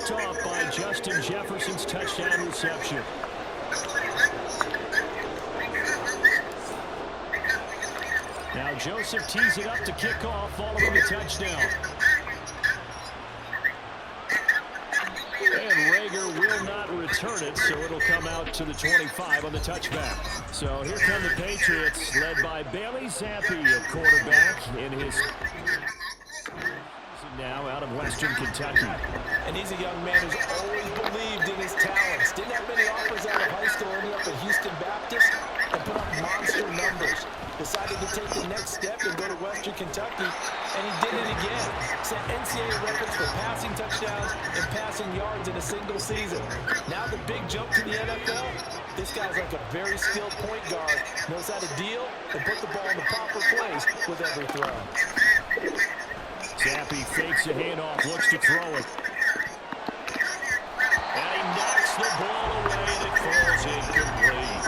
picked off by Justin Jefferson's touchdown reception. Now Joseph tees it up to kick off following the touchdown. And Rager will not return it, so it'll come out to the 25 on the touchback. So here come the Patriots, led by Bailey Zappi at quarterback in his now out of Western Kentucky. And he's a young man who's always believed in his talents. Didn't have many offers out of high school, ended up at Houston Baptist and put up monster numbers. Decided to take the next step and go to Western Kentucky, and he did it again. Set NCAA records for passing touchdowns and passing yards in a single season. Now the big jump to the NFL. This guy's like a very skilled point guard. Knows how to deal and put the ball in the proper place with every throw. Zappi fakes a handoff, looks to throw it. And he knocks the ball away, and it falls incomplete.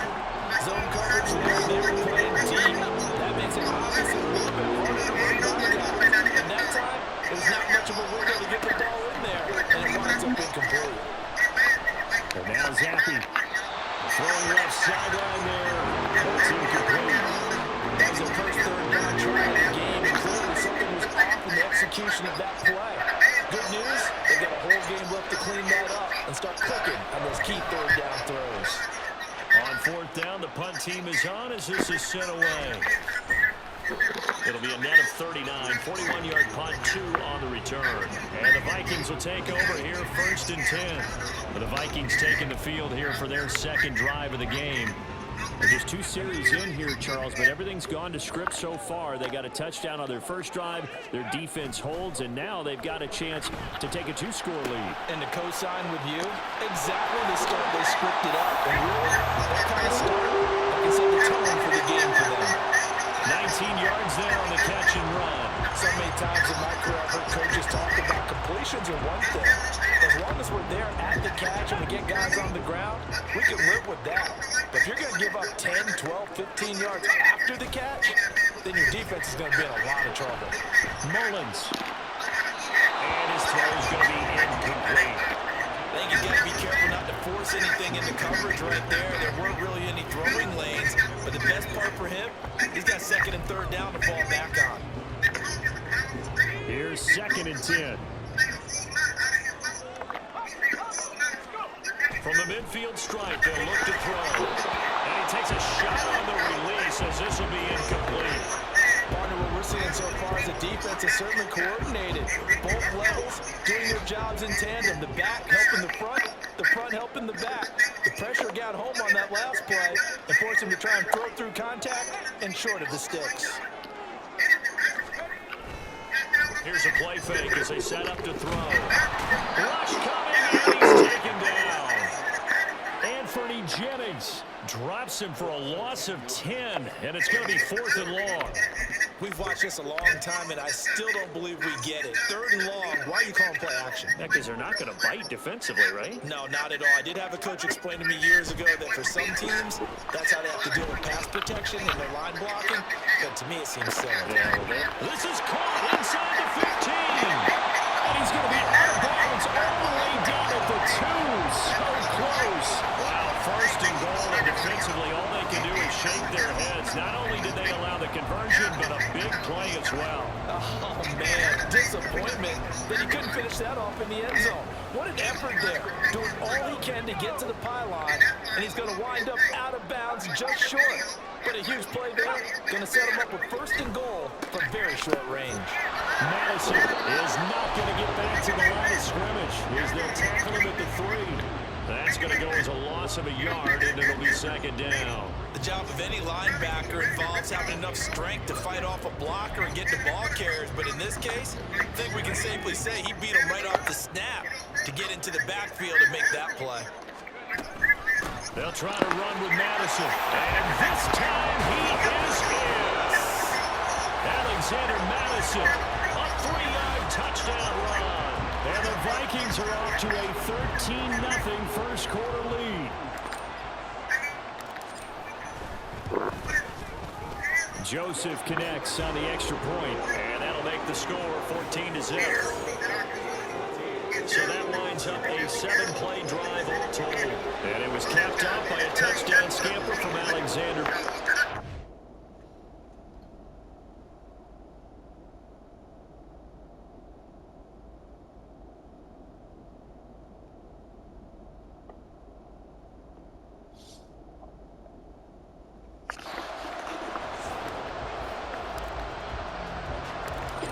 Zone coverage there, they were playing deep. That makes it obviously a little bit harder to run by guys. And that time, there's not much of a window to get the ball in there, and it winds up incomplete. And now Zappi throwing left sideline there. It's incomplete. That was the first third down try of the game, and clearly something was off in the execution of that play. Good news, they got a whole game left to clean that up and start cooking on those key third down throws. On fourth down, the punt team is on as this is sent away. It'll be a net of 39, 41-yard punt, 2 on the return. And the Vikings will take over here, 1st and 10. But the Vikings taking the field here for their second drive of the game. They're just 2 series in here, Charles, but everything's gone to script so far. They got a touchdown on their first drive. Their defense holds, and now they've got a chance to take a 2-score lead. And to co-sign with you, exactly the start they scripted up. And really, that kind of start, I can set the tone for the game for them. 19 yards there on the catch and run. So many times in my career, I've heard coaches talk about completions are one thing. As long as we're there at the catch and we get guys on the ground, we can live with that. But if you're going to give up 10, 12, 15 yards after the catch, then your defense is going to be in a lot of trouble. Mullins. And his throw is going to be incomplete. I think he's got to be careful not to force anything into coverage right there. There weren't really any throwing lanes. But the best part for him, he's got 2nd and 3rd down to fall back on. Here's 2nd and 10. From the midfield stripe, they'll look to throw. And he takes a shot on the release as this will be incomplete. Partner, what we're seeing so far is the defense is certainly coordinated. Both levels doing their jobs in tandem. The back helping the front helping the back. The pressure got home on that last play and forced him to try and throw through contact and short of the sticks. Here's a play fake as they set up to throw. Rush coming, and he's taken down. Anthony Jennings drops him for a loss of 10, and it's going to be 4th and long. We've watched this a long time, and I still don't believe we get it. 3rd and long, why are you calling play action? Yeah, because they're not going to bite defensively, right? No, not at all. I did have a coach explain to me years ago that for some teams, that's how they have to deal with pass protection and their line blocking. But to me, it seems silly. Yeah, this is caught inside the 15. And he's going to be out of bounds all the way down at the 2. So close. Wow, 1st and goal, and defensively, all they can do is shake their heads. Not only did they allow the conversion, but a big play as well. Oh, man, disappointment that he couldn't finish that off in the end zone. What an effort there, doing all he can to get to the pylon, and he's going to wind up out of bounds just short. But a huge play there, going to set him up with 1st and goal from very short range. Madison is not going to get back to the line of scrimmage as they'll tackle him at the 3. That's going to go as a loss of a yard, and it'll be 2nd down. The job of any linebacker involves having enough strength to fight off a blocker and get to ball carriers. But in this case, I think we can safely say he beat him right off the snap to get into the backfield and make that play. They'll try to run with Madison. And this time he is in. Alexander Madison, a 3-yard touchdown run. And the Vikings are off to a 13-0 first quarter lead. Joseph connects on the extra point, and that'll make the score 14-0. So that lines up 7-play drive all told. And it was capped off by a touchdown scamper from Alexander.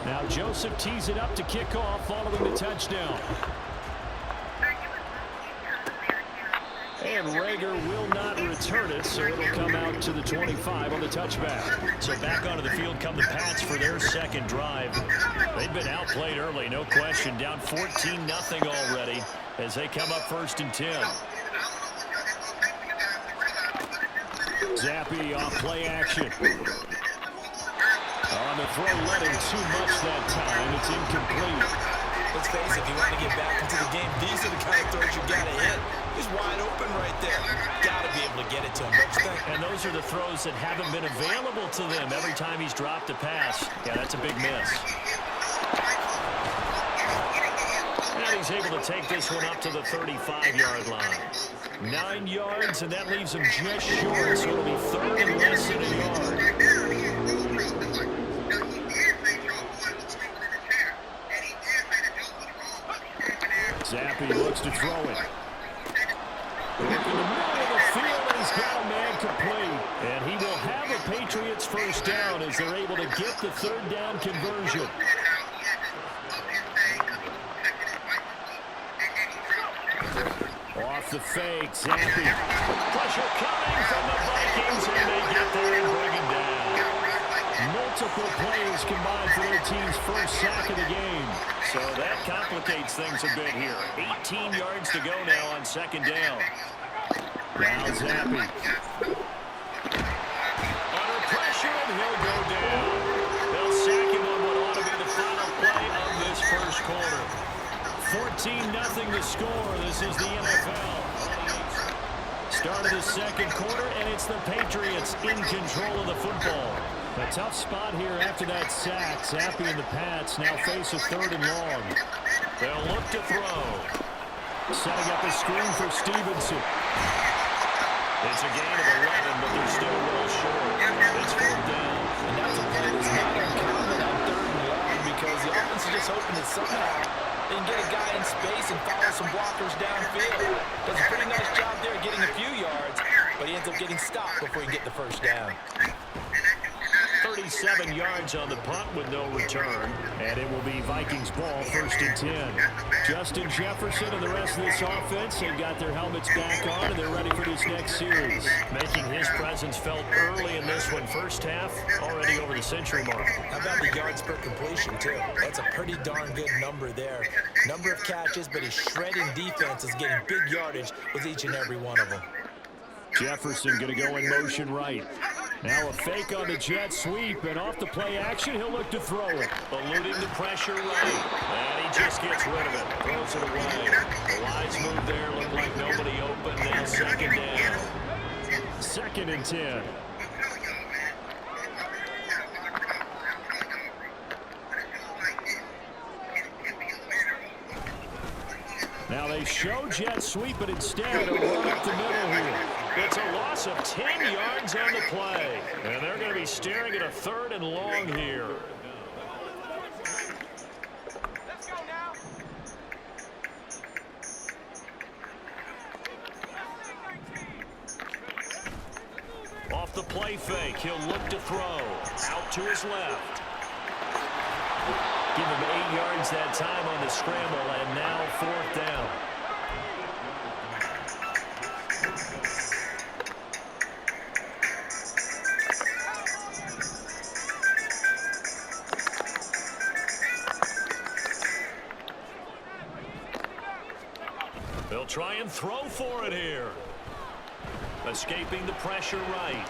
Now Joseph tees it up to kick off following the touchdown. And Rager will not return it, so it'll come out to the 25 on the touchback. So back onto the field come the Pats for their second drive. They've been outplayed early, no question. Down 14-0 already as they come up 1st and 10. Zappe off play action. On the throw, letting too much that time. It's incomplete. Let's face it, if you want to get back into the game, these are the kind of throws you got to hit. He's wide open right there. Got to be able to get it to him, don't you think? And those are the throws that haven't been available to them every time he's dropped a pass. Yeah, that's a big miss. And he's able to take this one up to the 35-yard line. 9 yards, and that leaves him just short, so it'll be 3rd and less than a yard. Zappe looks to throw it. Look in the middle of the field, and he's got a man complete. And he will have a Patriots first down as they're able to get the 3rd down conversion. Off the fake, Zappe. Pressure coming from the Vikings, and they get there and bring him down. Multiple players combined for their team's first sack of the game. So that complicates things a bit here. 18 yards to go now on 2nd down. Now Zappe. Under pressure, and he'll go down. They'll sack him on what ought to be the final play of this first quarter. 14-0 the score. This is the NFL. Start of the 2nd quarter, and it's the Patriots in control of the football. A tough spot here after that sack. Zappe and the Pats now face a 3rd and long. They'll look to throw. Setting up a screen for Stevenson. It's a gain of 11, but they're still well short. It's 4th down. And that's a play that's not uncommon on 3rd and long because the offense is just hoping that somehow they can get a guy in space and follow some blockers downfield. Does a pretty nice job there getting a few yards, but he ends up getting stopped before he can get the first down. 37 yards on the punt with no return, and it will be Vikings ball 1st and 10. Justin Jefferson and the rest of this offense have got their helmets back on, and they're ready for this next series. Making his presence felt early in this one. First half, already over the century mark. How about the yards per completion, too? That's a pretty darn good number there. Number of catches, but his shredding defense is getting big yardage with each and every one of them. Jefferson going to go in motion right. Now a fake on the jet sweep, and off the play action, he'll look to throw it. Eluding the pressure right, and he just gets rid of it. Throws it away. The wise move there, looked like nobody open. Now 2nd down. 2nd and 10. Now they show jet sweep, but instead a run up the middle here. It's a loss of 10 yards on the play. And they're going to be staring at a 3rd and long here. Let's go now. Off the play fake, he'll look to throw. Out to his left. Give him 8 yards that time on the scramble, and now 4th down. They'll try and throw for it here. Escaping the pressure right.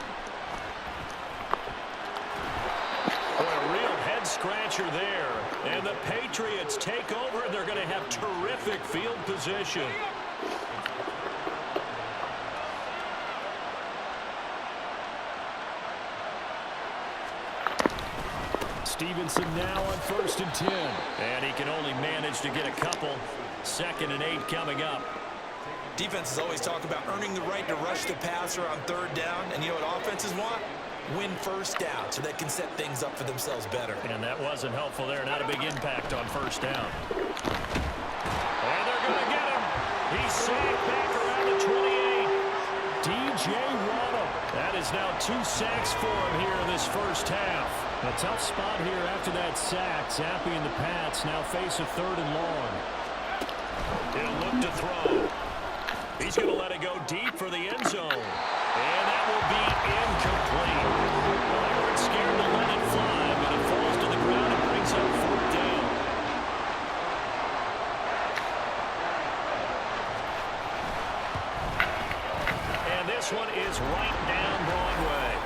Boy, a real head-scratcher there. And the Patriots take over, and they're going to have terrific field position. Stevenson now on 1st and 10. And he can only manage to get a couple. 2nd and 8 coming up. Defenses always talk about earning the right to rush the passer on 3rd down. And you know what offenses want? Win 1st down so they can set things up for themselves better. And that wasn't helpful there. Not a big impact on 1st down. And they're going to get him. He's sacked back around the 28. D.J. Waddle. That is now 2 sacks for him here in this 1st half. A tough spot here after that sack. Zappy and the Pats now face a 3rd and long. He'll look to throw. He's going to let it go deep for the end zone. And that will be incomplete. Well, they weren't scared to let it fly, but it falls to the ground and brings up 4th down. And this one is right down Broadway.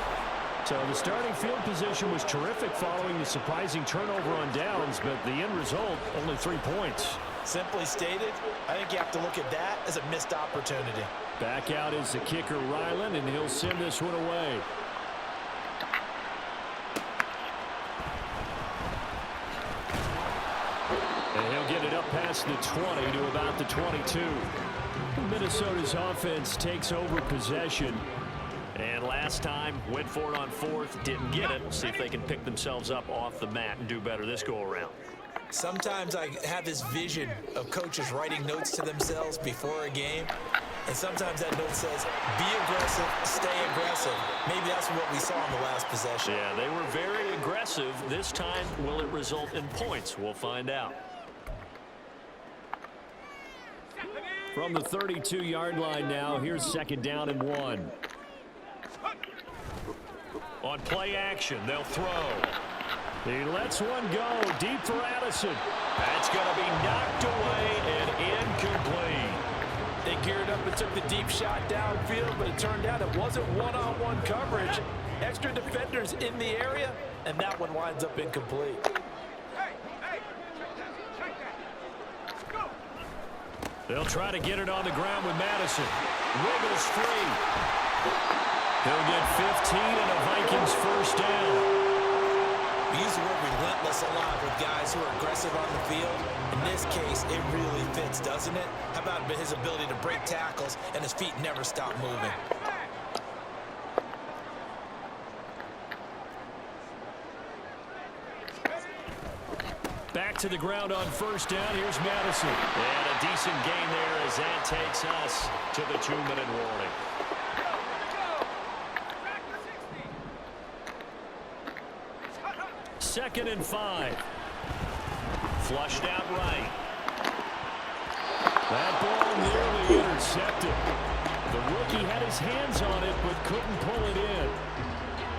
So the starting field position was terrific following the surprising turnover on downs, but the end result, only 3 points. Simply stated, I think you have to look at that as a missed opportunity. Back out is the kicker, Ryland, and he'll send this one away. And he'll get it up past the 20 to about the 22. Minnesota's offense takes over possession. And last time, went for it on 4th, didn't get it. See if they can pick themselves up off the mat and do better this go-around. Sometimes I have this vision of coaches writing notes to themselves before a game. And sometimes that note says, be aggressive, stay aggressive. Maybe that's what we saw in the last possession. Yeah, they were very aggressive. This time, will it result in points? We'll find out. From the 32-yard line now, here's 2nd down and 1. On play action, they'll throw. He lets one go deep for Addison. That's going to be knocked away and incomplete. They geared up and took the deep shot downfield, but it turned out it wasn't one-on-one coverage. Extra defenders in the area, and that one winds up incomplete. They'll try to get it on the ground with Madison. Wiggles free. He'll get 15 and a Vikings 1st down. We use the word relentless a lot with guys who are aggressive on the field. In this case, it really fits, doesn't it? How about his ability to break tackles and his feet never stop moving? Back to the ground on 1st down. Here's Madison. And a decent gain there as that takes us to the 2-minute warning. Second and 5. Flushed out right. That ball nearly intercepted. The rookie had his hands on it but couldn't pull it in.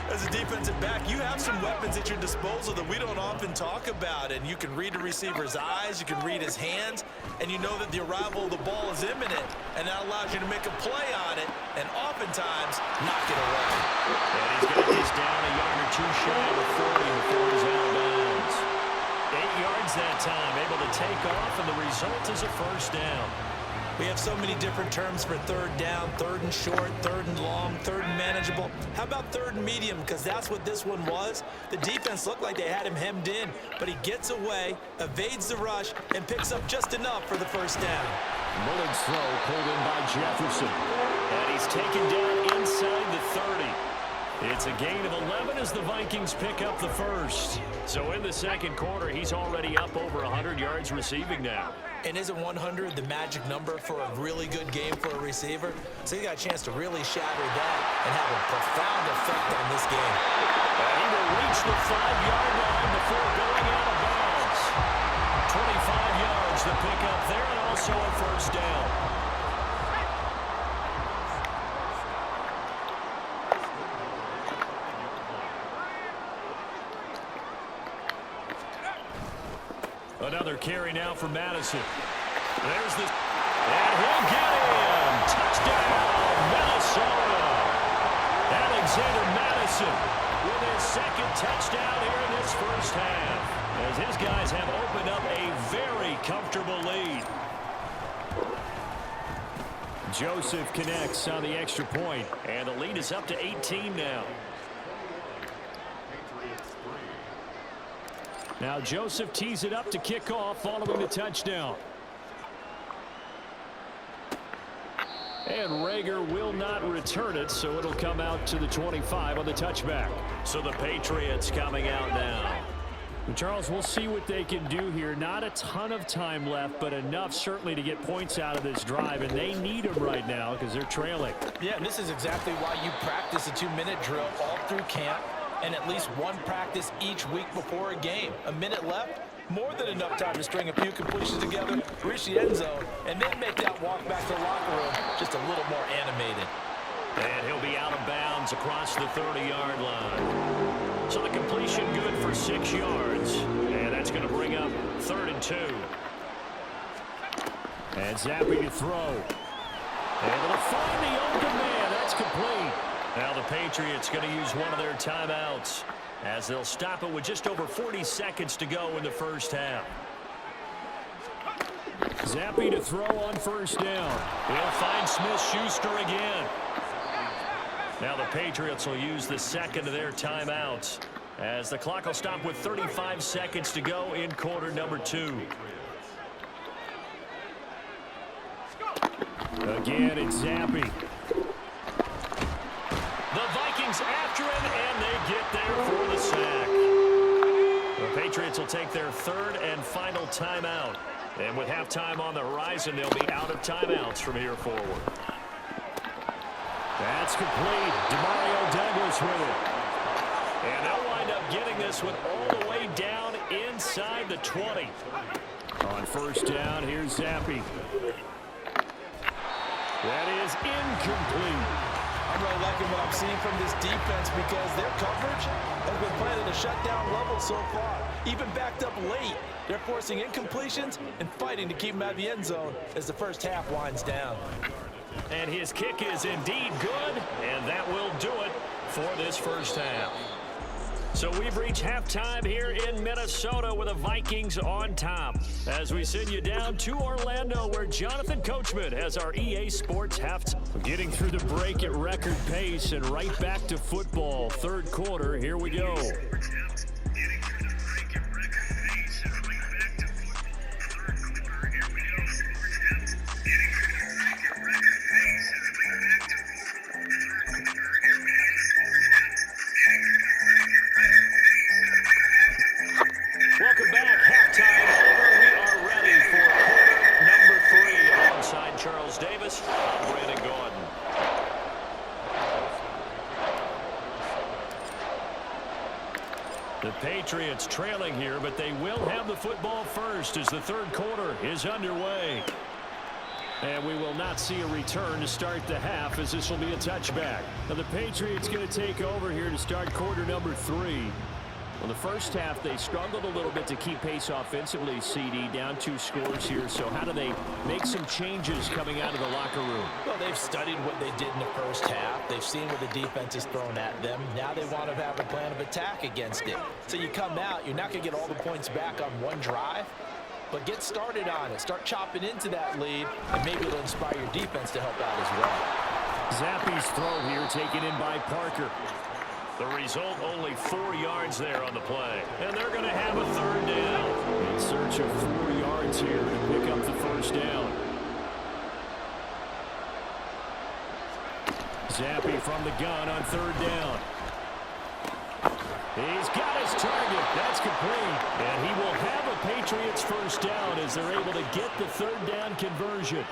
As a defensive back, you have some weapons at your disposal that we don't often talk about. And you can read the receiver's eyes, you can read his hands, and you know that the arrival of the ball is imminent. And that allows you to make a play on it and oftentimes knock it away. And he's got this down a yard or 2 shy of the 40 before he's out of bounds. 8 yards that time, able to take off, and the result is a 1st down. We have so many different terms for 3rd down, 3rd and short, 3rd and long, 3rd and manageable. How about 3rd and medium? Because that's what this one was. The defense looked like they had him hemmed in, but he gets away, evades the rush, and picks up just enough for the 1st down. Mullen's throw pulled in by Jefferson. And he's taken down inside the 30. It's a gain of 11 as the Vikings pick up the 1st. So in the 2nd quarter, he's already up over 100 yards receiving now. And isn't 100 the magic number for a really good game for a receiver? So he got a chance to really shatter that and have a profound effect on this game. And he will reach the 5-yard line before going out of bounds. 25 yards to pick up there, and also a 1st down. Another carry now for Madison. There's the... And he'll get him! Touchdown, Minnesota! Alexander Madison with his 2nd touchdown here in this 1st half. As his guys have opened up a very comfortable lead. Joseph connects on the extra point, and the lead is up to 18 now. Now Joseph tees it up to kick off following the touchdown. And Rager will not return it, so it'll come out to the 25 on the touchback. So the Patriots coming out now. Charles, we'll see what they can do here. Not a ton of time left, but enough certainly to get points out of this drive, and they need them right now because they're trailing. Yeah, and this is exactly why you practice a 2-minute drill all through camp and at least one practice each week before a game. A minute left, more than enough time to string a few completions together, reach the end zone, and then make that walk back to the locker room just a little more animated. And he'll be out of bounds across the 30-yard line. So the completion good for 6 yards. And that's going to bring up 3rd and 2. And Zappi to throw. Able to find the open man. That's complete. Now the Patriots going to use one of their timeouts as they'll stop it with just over 40 seconds to go in the first half. Zappi to throw on 1st down. He'll find Smith-Schuster again. Now the Patriots will use the second of their timeouts as the clock will stop with 35 seconds to go in quarter number 2. Again, it's Zappi. The Vikings after him, and they get there for the sack. The Patriots will take their 3rd and final timeout. And with halftime on the horizon, they'll be out of timeouts from here forward. That's complete. Demario Douglas with it. And they'll wind up getting this one all the way down inside the 20. On 1st down, here's Zappi. That is incomplete. I'm really liking what I'm seeing from this defense because their coverage has been playing at a shutdown level so far. Even backed up late, they're forcing incompletions and fighting to keep them out of the end zone as the first half winds down. And his kick is indeed good, and that will do it for this first half. So we've reached halftime here in Minnesota with the Vikings on top. As we send you down to Orlando where Jonathan Coachman has our EA Sports halftime. Getting through the break at record pace and right back to football. 3rd quarter, here we go. Welcome back. Halftime over. We are ready for quarter number 3. Alongside Charles Davis, I'm Brandon Gordon. The Patriots trailing here, but they will have the football first as the 3rd quarter is underway. And we will not see a return to start the half as this will be a touchback. Now the Patriots going to take over here to start quarter number 3. Well, the first half, they struggled a little bit to keep pace offensively, CD, down 2 scores here. So how do they make some changes coming out of the locker room? Well, they've studied what they did in the first half. They've seen what the defense has thrown at them. Now they want to have a plan of attack against it. So you come out, you're not going to get all the points back on one drive, but get started on it. Start chopping into that lead, and maybe it'll inspire your defense to help out as well. Zappi's throw here taken in by Parker. The result, only 4 yards there on the play. And they're going to have a 3rd down. In search of 4 yards here to pick up the 1st down. Zappi from the gun on 3rd down. He's got his target. That's complete. And he will have a Patriots 1st down as they're able to get the 3rd down conversion.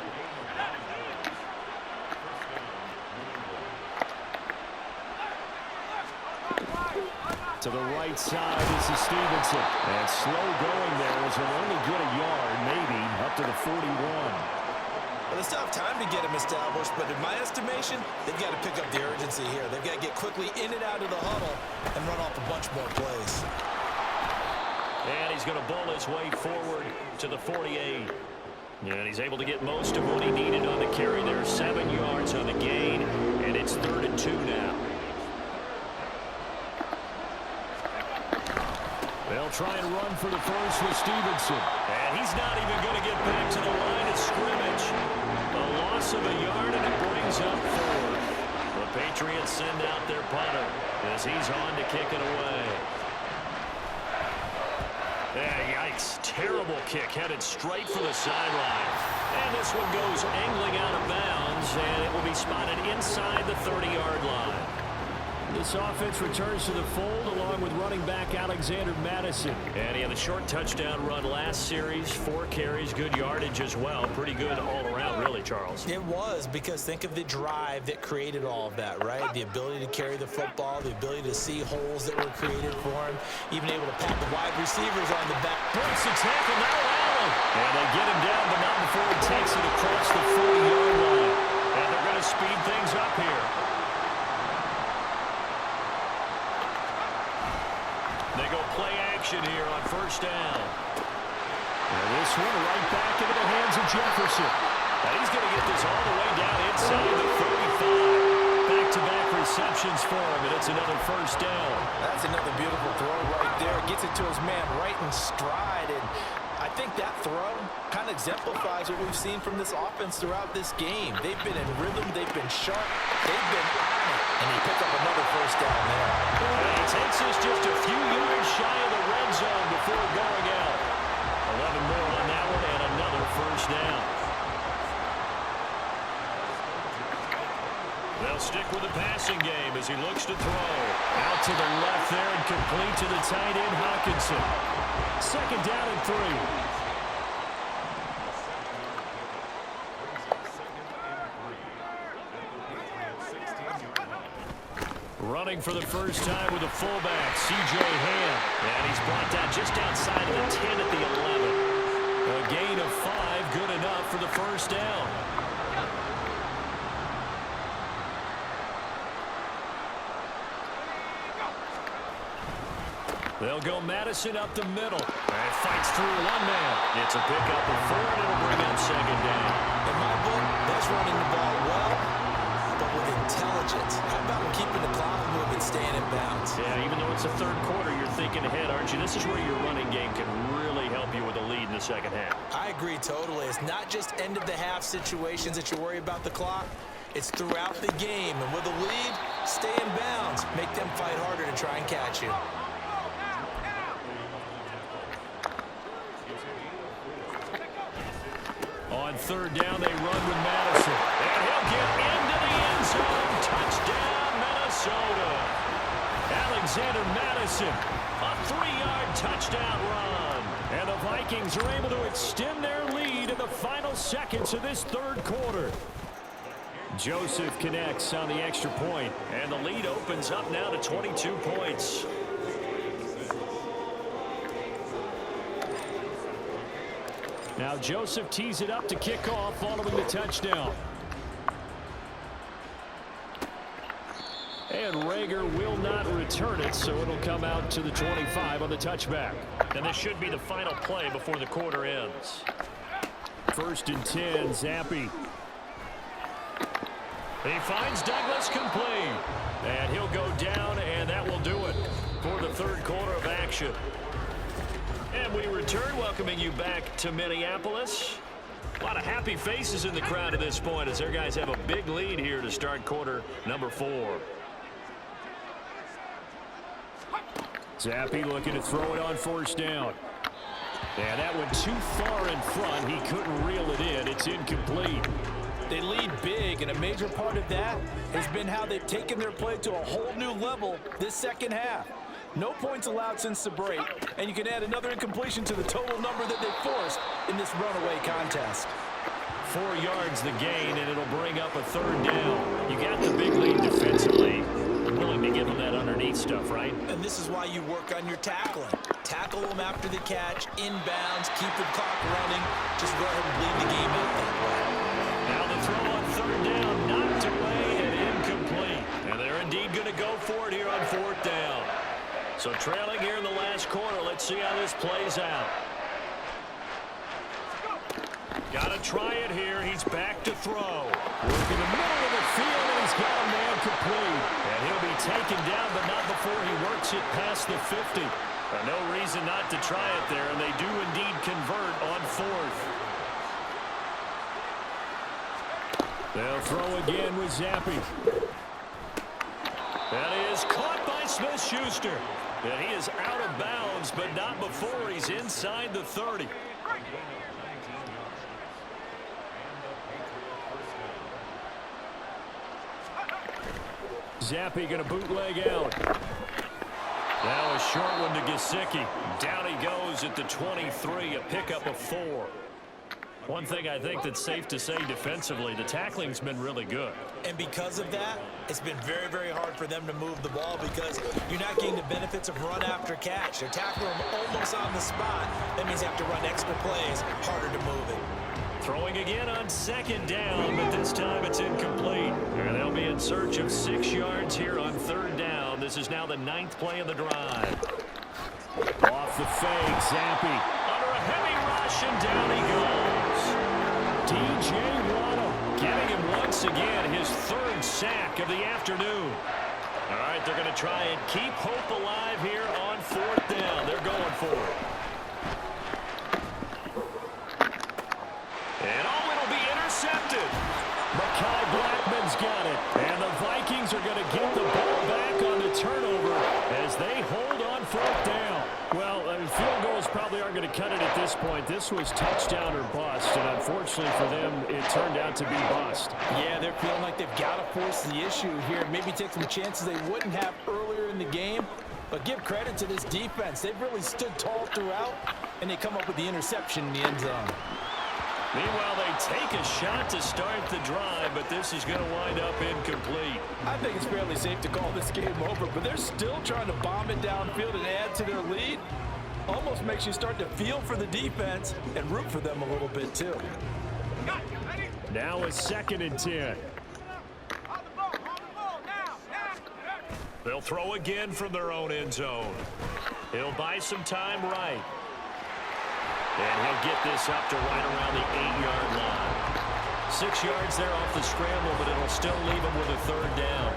To the right side, this is Stevenson. And slow going there as he'll only get a yard, maybe, up to the 41. Well, they still have time to get him established, but in my estimation, they've got to pick up the urgency here. They've got to get quickly in and out of the huddle and run off a bunch more plays. And he's going to bull his way forward to the 48. And he's able to get most of what he needed on the carry there. 7 yards on the gain, and it's 3rd and 2 now. They'll try and run for the first with Stevenson. And he's not even going to get back to the line of scrimmage. A loss of a yard, and it brings up 4. The Patriots send out their punter as he's on to kick it away. Yikes. Terrible kick headed straight for the sideline. And this one goes angling out of bounds, and it will be spotted inside the 30-yard line. This offense returns to the fold along with running back Alexander Madison. And he had a short touchdown run last series, 4 carries, good yardage as well. Pretty good all around, really, Charles. It was, because think of the drive that created all of that, right? The ability to carry the football, the ability to see holes that were created for him, even able to pat the wide receivers on the back. Breaks the tackle, now Allen. And they get him down, but not before he takes it across the 40-yard line. And they're going to speed things up here. They go play action here on first down. And this one right back into the hands of Jefferson. And he's going to get this all the way down inside the 35. Back-to-back receptions for him, and it's another first down. That's another beautiful throw right there. Gets it to his man right in stride, and I think that throw kind of exemplifies what we've seen from this offense throughout this game. They've been in rhythm, they've been sharp, they've been on it, and he picked up another first down there. And he takes us just a few yards shy of the red zone before going out. 11 more on that one, and another first down. They'll stick with the passing game as he looks to throw. Out to the left there and complete to the tight end, Hawkinson. Second down and 3. Running for the first time with a fullback, C.J. Ham. And he's brought down just outside of the 10 at the 11. A gain of 5, good enough for the first down. They'll go Madison up the middle. And fights through one man. It's a pickup of 4, and it'll bring up second down. In my book, that's running the ball well, but with intelligence. How about keeping the clock moving, staying in bounds? Yeah, even though it's the third quarter, you're thinking ahead, aren't you? This is where your running game can really help you with a lead in the second half. I agree totally. It's not just end-of-the-half situations that you worry about the clock. It's throughout the game. And with a lead, stay in bounds. Make them fight harder to try and catch you. On third down, they run with Madison. And he'll get into the end zone. Touchdown, Minnesota. Alexander Madison, a 3-yard touchdown run. And the Vikings are able to extend their lead in the final seconds of this third quarter. Joseph connects on the extra point, and the lead opens up now to 22 points. Now Joseph tees it up to kick off following the touchdown. And Rager will not return it, so it'll come out to the 25 on the touchback. And this should be the final play before the quarter ends. First and 10, Zappi. He finds Douglas complete. And he'll go down, and that will do it for the third quarter of action. And we return, welcoming you back to Minneapolis. A lot of happy faces in the crowd at this point as their guys have a big lead here to start quarter number 4. Zappi looking to throw it on first down. And that went too far in front. He couldn't reel it in. It's incomplete. They lead big, and a major part of that has been how they've taken their play to a whole new level this second half. No points allowed since the break, and you can add another incompletion to the total number that they forced in this runaway contest. 4 yards the gain, and it'll bring up a third down. You got the big lead defensively. Willing to give them that underneath stuff, right? And this is why you work on your tackling. Tackle them after the catch, inbounds, keep the clock running. Just go ahead and bleed the game out that way. Now the throw on third down, knocked away and incomplete. And they're indeed going to go for it here on fourth down. So trailing here in the last quarter, let's see how this plays out. Got to try it here. He's back to throw. Working the middle of the field, and he's got a man complete. And he'll be taken down, but not before he works it past the 50. No reason not to try it there, and they do indeed convert on fourth. They'll throw again with Zappi. That is caught by Smith-Schuster. And he is out of bounds, but not before he's inside the 30. Zappi going to bootleg out. Now a short one to Gesicki. Down he goes at the 23, a pickup of 4. One thing I think that's safe to say defensively, the tackling's been really good. And because of that, it's been very, very hard for them to move the ball because you're not getting the benefits of run after catch. They're tackling them almost on the spot. That means you have to run extra plays, harder to move it. Throwing again on 2nd down, but this time it's incomplete. And they'll be in search of 6 yards here on 3rd down. This is now the 9th play of the drive. Off the fake, Zappi under a heavy rush, and down he goes. DJ Waddle getting him once again his 3rd sack of the afternoon. All right, they're going to try and keep hope alive here on 4th down. They're going for it. And oh, it'll be intercepted. Mekhi Blackman's got it. And the Vikings are going to get the ball back on the turnover as they hold on 4th down. Well, I mean, field goals probably aren't going to cut it at this point. This was touchdown or bust, and unfortunately for them, it turned out to be bust. Yeah, they're feeling like they've got to force the issue here. Maybe take some chances they wouldn't have earlier in the game. But give credit to this defense. They've really stood tall throughout, and they come up with the interception in the end zone. Meanwhile, they take a shot to start the drive, but this is going to wind up incomplete. I think it's fairly safe to call this game over, but they're still trying to bomb it downfield and add to their lead. Almost makes you start to feel for the defense and root for them a little bit, too. Now a 2nd and 10. They'll throw again from their own end zone. He'll buy some time right. And he'll get this up to right around the 8-yard line. 6 yards there off the scramble, but it'll still leave him with a 3rd down.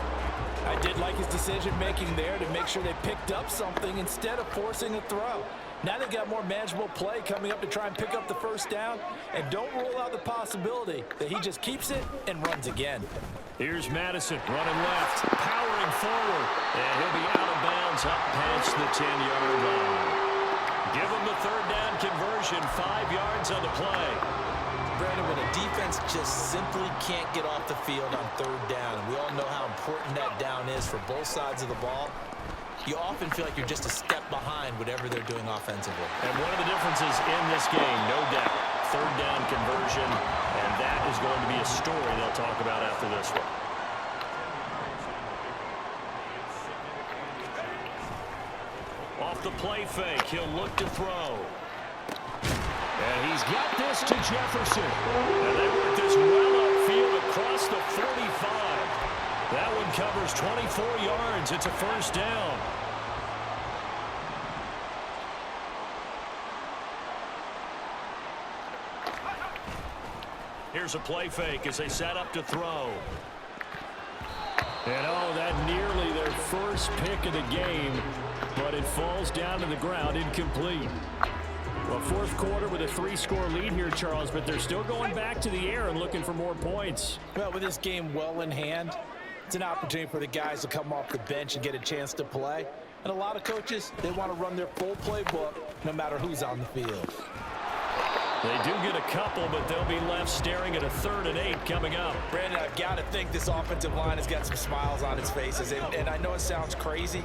I did like his decision-making there to make sure they picked up something instead of forcing a throw. Now they've got more manageable play coming up to try and pick up the 1st down. And don't rule out the possibility that he just keeps it and runs again. Here's Madison running left, powering forward. And he'll be out of bounds up past the 10-yard line. Give him the 3rd down conversion, 5 yards on the play. Brandon, when a defense just simply can't get off the field on 3rd down, and we all know how important that down is for both sides of the ball, you often feel like you're just a step behind whatever they're doing offensively. And one of the differences in this game, no doubt, 3rd down conversion, and that is going to be a story they'll talk about after this one. Off the play fake, he'll look to throw. And he's got this to Jefferson. And they work this well upfield across the 45. That one covers 24 yards. It's a 1st down. Here's a play fake as they set up to throw. And oh, that nearly their first pick of the game, but it falls down to the ground, incomplete. Well, 4th quarter with a 3-score lead here, Charles, but they're still going back to the air and looking for more points. Well, with this game well in hand, it's an opportunity for the guys to come off the bench and get a chance to play. And a lot of coaches, they want to run their full playbook no matter who's on the field. They do get a couple, but they'll be left staring at a 3rd and 8 coming up. Brandon, I've got to think this offensive line has got some smiles on its faces. And I know it sounds crazy,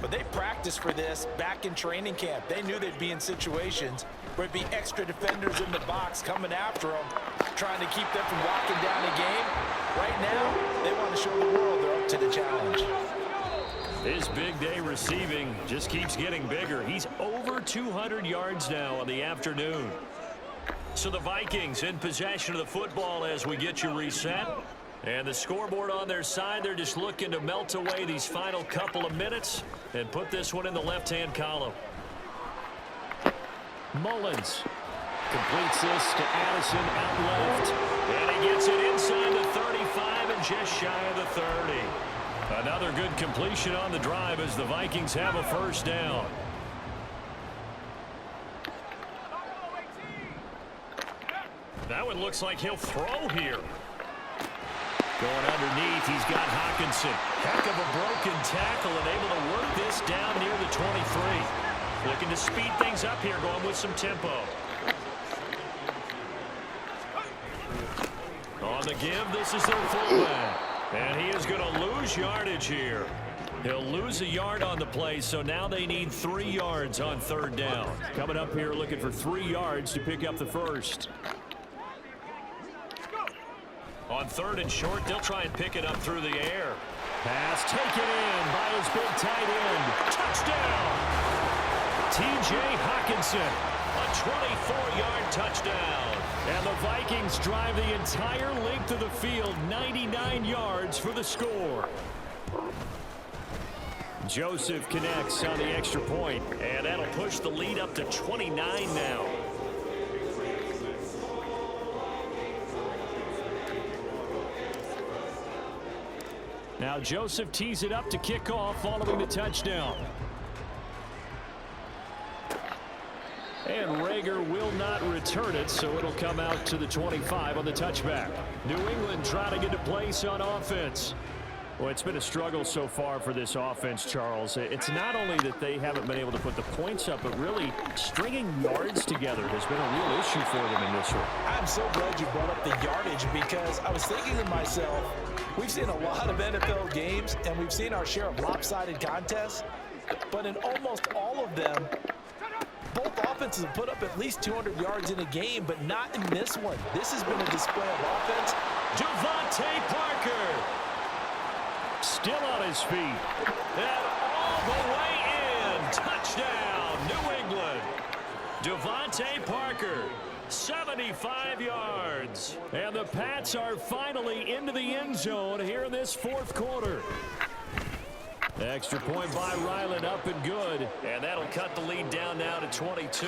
but they practiced for this back in training camp. They knew they'd be in situations where it'd be extra defenders in the box coming after them, trying to keep them from locking down the game. Right now, they want to show the world they're up to the challenge. His big day receiving just keeps getting bigger. He's over 200 yards now on the afternoon. So the Vikings in possession of the football as we get you reset. And the scoreboard on their side, they're just looking to melt away these final couple of minutes and put this one in the left-hand column. Mullins completes this to Addison out left. And he gets it inside the 35 and just shy of the 30. Another good completion on the drive as the Vikings have a 1st down. That one looks like he'll throw here. Going underneath, he's got Hawkinson. Heck of a broken tackle and able to work this down near the 23. Looking to speed things up here, going with some tempo. On the give, this is their fullback. And he is going to lose yardage here. He'll lose a yard on the play, so now they need 3 yards on third down. Coming up here looking for 3 yards to pick up the first. On third and short, they'll try and pick it up through the air. Pass taken in by his big tight end. Touchdown! T.J. Hawkinson, a 24-yard touchdown. And the Vikings drive the entire length of the field, 99 yards for the score. Joseph connects on the extra point, and that'll push the lead up to 29 now. Now Joseph tees it up to kick off following the touchdown. And Rager will not return it, so it'll come out to the 25 on the touchback. New England trying to get a place on offense. Well, it's been a struggle so far for this offense, Charles. It's not only that they haven't been able to put the points up, but really stringing yards together has been a real issue for them in this one. I'm so glad you brought up the yardage because I was thinking to myself, we've seen a lot of NFL games and we've seen our share of lopsided contests, but in almost all of them, both offenses have put up at least 200 yards in a game, but not in this one. This has been a display of offense. Devontae Parker. Still on his feet. And all the way in. Touchdown, New England. Devontae Parker, 75 yards. And the Pats are finally into the end zone here in this fourth quarter. Extra point by Ryland, up and good. And that'll cut the lead down now to 22.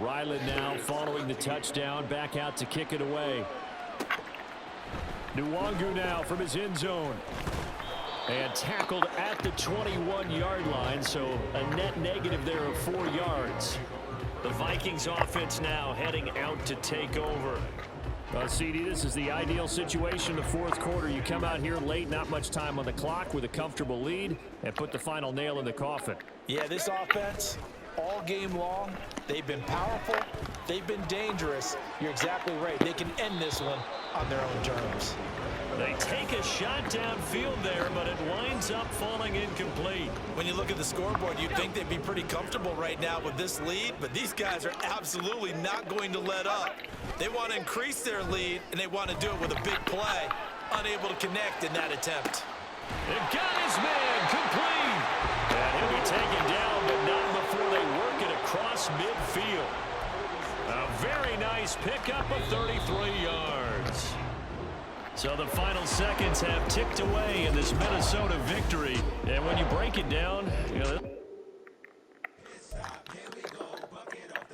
Ryland now following the touchdown, back out to kick it away. Nwangu now from his end zone. And tackled at the 21-yard line, so a net negative there of 4 yards. The Vikings offense now heading out to take over. CD, this is the ideal situation, the fourth quarter. You come out here late, not much time on the clock with a comfortable lead, and put the final nail in the coffin. Yeah, this offense, all game long, they've been powerful, they've been dangerous. You're exactly right. They can end this one on their own terms. They take a shot downfield there, but it winds up falling incomplete. When you look at the scoreboard, you'd think they'd be pretty comfortable right now with this lead, but these guys are absolutely not going to let up. They want to increase their lead, and they want to do it with a big play. Unable to connect in that attempt. It got his man complete. And he'll be taken down, but not before they work it across midfield. A very nice pickup of 33 yards. So the final seconds have ticked away in this Minnesota victory. And when you break it down, you know,